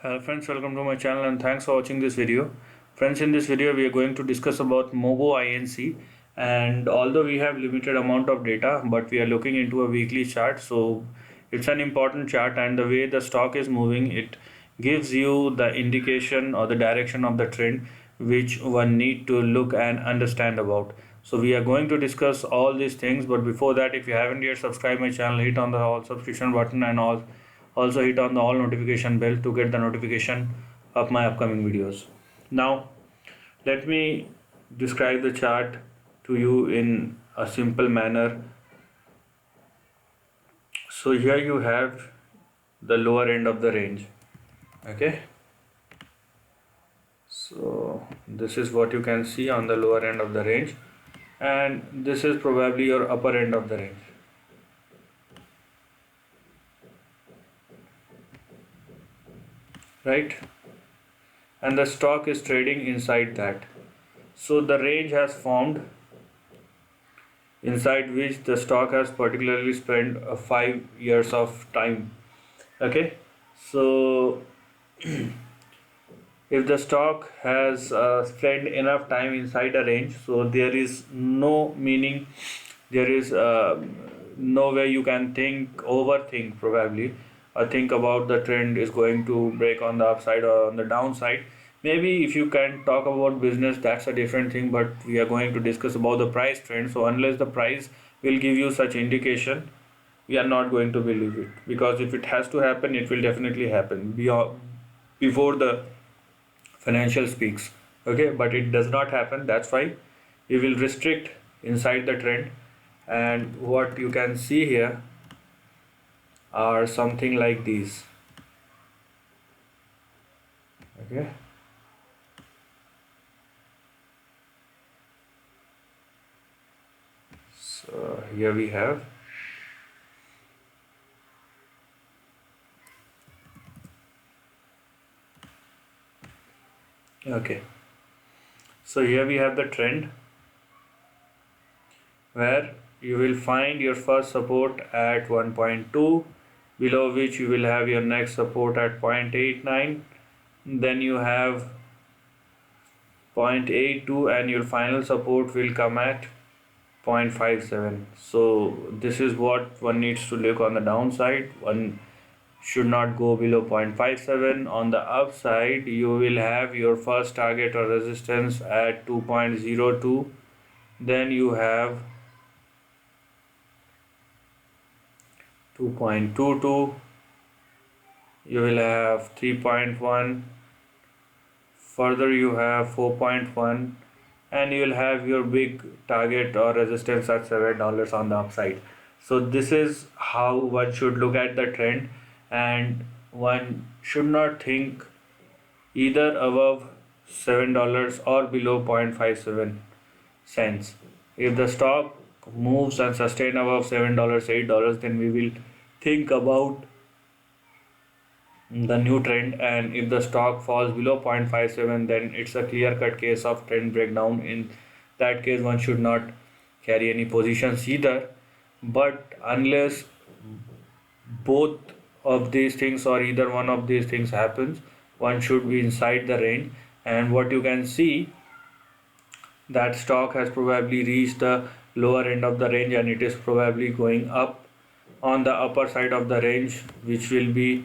Hello friends, welcome to my channel and thanks for watching this video. Friends, in this video we are going to discuss about Mogo INC, and although we have limited amount of data but we are looking into a weekly chart, so it's an important chart, and the way the stock is moving, it gives you the indication or the direction of the trend which one need to look and understand about. So we are going to discuss all these things, but before that, if you haven't yet subscribed my channel, hit on the all subscription button and also hit on the all notification bell to get the notification of my upcoming videos. Now let me describe the chart to you in a simple manner. So here you have the lower end of the range. Okay, so this is what you can see on the lower end of the range, and this is probably your upper end of the range. Right, and the stock is trading inside that. So the range has formed inside which the stock has particularly spent 5 years of time. Okay, so if the stock has spent enough time inside a range, so there is no meaning, there is no way you can overthink probably, or think about the trend is going to break on the upside or on the downside. Maybe if you can talk about business, that's a different thing, but we are going to discuss about the price trend. So unless the price will give you such indication, we are not going to believe it, because if it has to happen, it will definitely happen before the financial speaks. Okay, but it does not happen. That's why we will restrict inside the trend, and what you can see here are something like these. Okay, so here we have. Okay, so here we have the trend where you will find your first support at 1.2, below which you will have your next support at 0.89, then you have 0.82, and your final support will come at 0.57. So this is what one needs to look on the downside. One should not go below 0.57. On the upside, you will have your first target or resistance at 2.02, then you have 2.22, you will have 3.1, further you have 4.1, and you will have your big target or resistance at $7 on the upside. So this is how one should look at the trend, and one should not think either above $7 or below 0.57 cents. If the stock moves and sustain above $7, $8, then we will think about the new trend, and if the stock falls below 0.57, then it's a clear-cut case of trend breakdown. In that case, one should not carry any positions either. But unless both of these things or either one of these things happens, one should be inside the range. And what you can see, that stock has probably reached the lower end of the range, and it is probably going up on the upper side of the range, which will be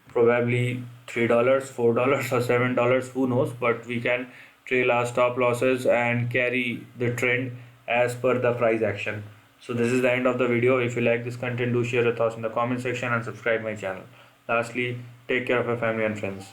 probably $3, $4 or $7, who knows, but we can trail our stop losses and carry the trend as per the price action. So this is the end of the video. If you like this content, do share your thoughts in the comment section and subscribe my channel. Lastly, take care of your family and friends.